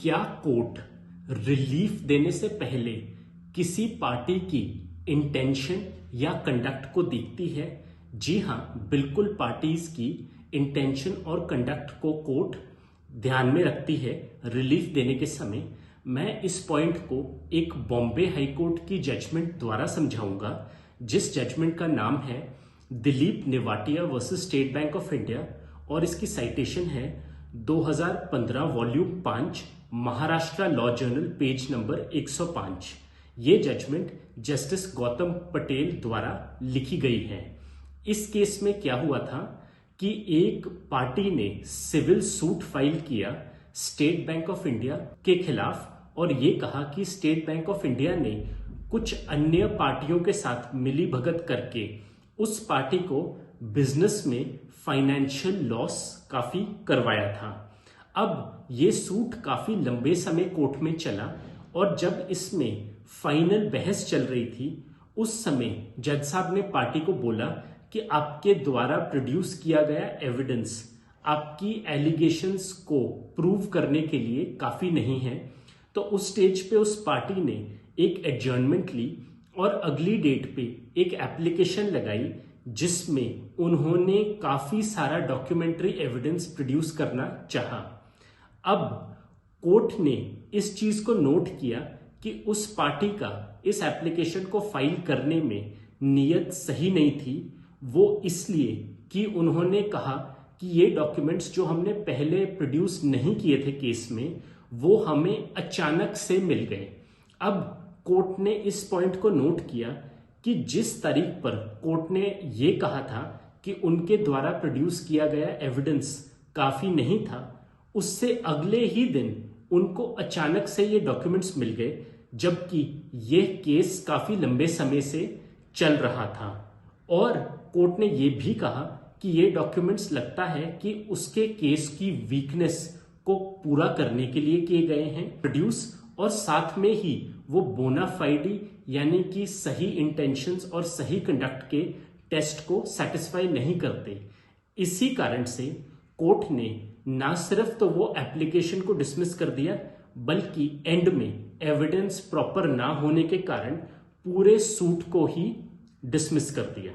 क्या court relief देने से पहले किसी पार्टी की इंटेंशन या कंडक्ट को देखती है? जी हाँ, बिल्कुल पार्टीज की इंटेंशन और कंडक्ट को कोर्ट ध्यान में रखती है रिलीफ देने के समय। मैं इस पॉइंट को एक बॉम्बे हाई कोर्ट की जजमेंट द्वारा समझाऊंगा, जिस जजमेंट का नाम है Dilip Nevatia versus State Bank of India और इसकी साइटेशन है 2015 volume 5 Maharashtra Law Journal page number 105। ये जजमेंट जस्टिस गौतम पटेल द्वारा लिखी गई है। इस केस में क्या हुआ था कि एक पार्टी ने सिविल सूट फाइल किया स्टेट बैंक ऑफ इंडिया के खिलाफ और ये कहा कि स्टेट बैंक ऑफ इंडिया ने कुछ अन्य पार्टियों के साथ मिली भगत करके उस पार्टी को बिजनेस में फाइनेंशियल लॉस काफी करवाया था। अब ये सूट काफी लंबे समय कोर्ट में चला और जब इसमें फाइनल बहस चल रही थी उस समय जज साहब ने पार्टी को बोला कि आपके द्वारा प्रोड्यूस किया गया एविडेंस आपकी एलिगेशंस को प्रूव करने के लिए काफी नहीं है। तो उस स्टेज पे उस पार्टी ने एक एडजर्नमेंट ली और अगली डेट पे एक एप्लीकेशन लगाई जिसमें उन्होंने काफी सारा डॉक्यूमेंट्री एविडेंस प्रोड्यूस करना चाहा। अब कोर्ट ने इस चीज को नोट किया कि उस पार्टी का इस एप्लीकेशन को फाइल करने में नीयत सही नहीं थी। वो इसलिए कि उन्होंने कहा कि ये डॉक्यूमेंट्स जो हमने पहले प्रोड्यूस नहीं किए थे केस में, वो हमें अचानक से मिल गए। अब कोर्ट ने इस पॉइंट को नोट किया कि जिस तारीख पर कोर्ट ने ये कहा था कि उनके द्वारा प्रोड्यूस किया गया एविडेंस काफी नहीं था, उससे अगले ही दिन उनको अचानक से ये डॉक्यूमेंट्स मिल गए, जबकि ये केस काफी लंबे समय से चल रहा था। और कोर्ट ने ये भी कहा कि ये डॉक्यूमेंट्स लगता है कि उसके केस की वीकनेस को पूरा करने के लिए किए गए हैं प्रोड्यूस, और साथ में ही वो बोनाफाइडी यानी कि सही इंटेंशंस और सही कंडक्ट के टेस्ट को सेटिस्फाई नहीं करते। इसी कारण से कोर्ट ने ना सिर्फ तो वो एप्लीकेशन को डिसमिस कर दिया, बल्कि एंड में एविडेंस प्रॉपर ना होने के कारण पूरे सूट को ही डिसमिस कर दिया।